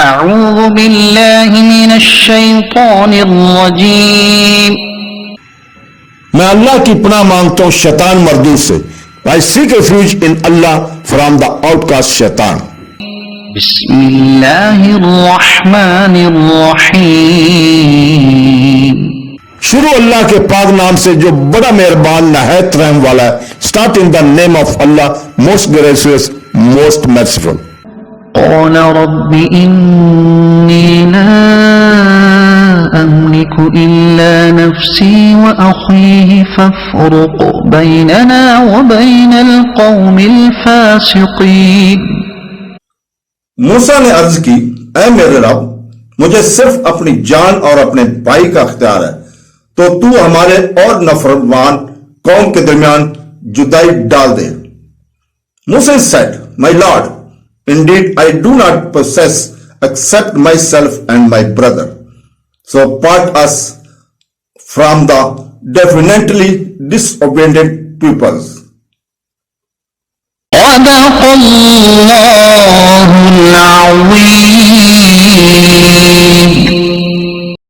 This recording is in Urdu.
اعوذ باللہ من الشیطان الرجیم میں اللہ کی پناہ مانگتا ہوں شیطان مردود سے. I seek refuge in Allah from the outcast شیطان. بسم اللہ الرحمن الرحیم شروع اللہ کے پاک نام سے جو بڑا مہربان نہایت رحم والا ہے. Start in the name of Allah, most gracious, most merciful. قال رب إني لا أملك إلا نفسي وأخيه فافرق بيننا وبين القوم الفاسقين. موسیٰ نے عرض کی اے میرے رب مجھے صرف اپنی جان اور اپنے بھائی کا اختیار ہے تو تو ہمارے اور نافرمان قوم کے درمیان جدائی ڈال دے. موسیٰ said, My Lord, indeed I do not possess except myself and my brother. So part us from the definitely disobedient peoples. صدق الله العظيم.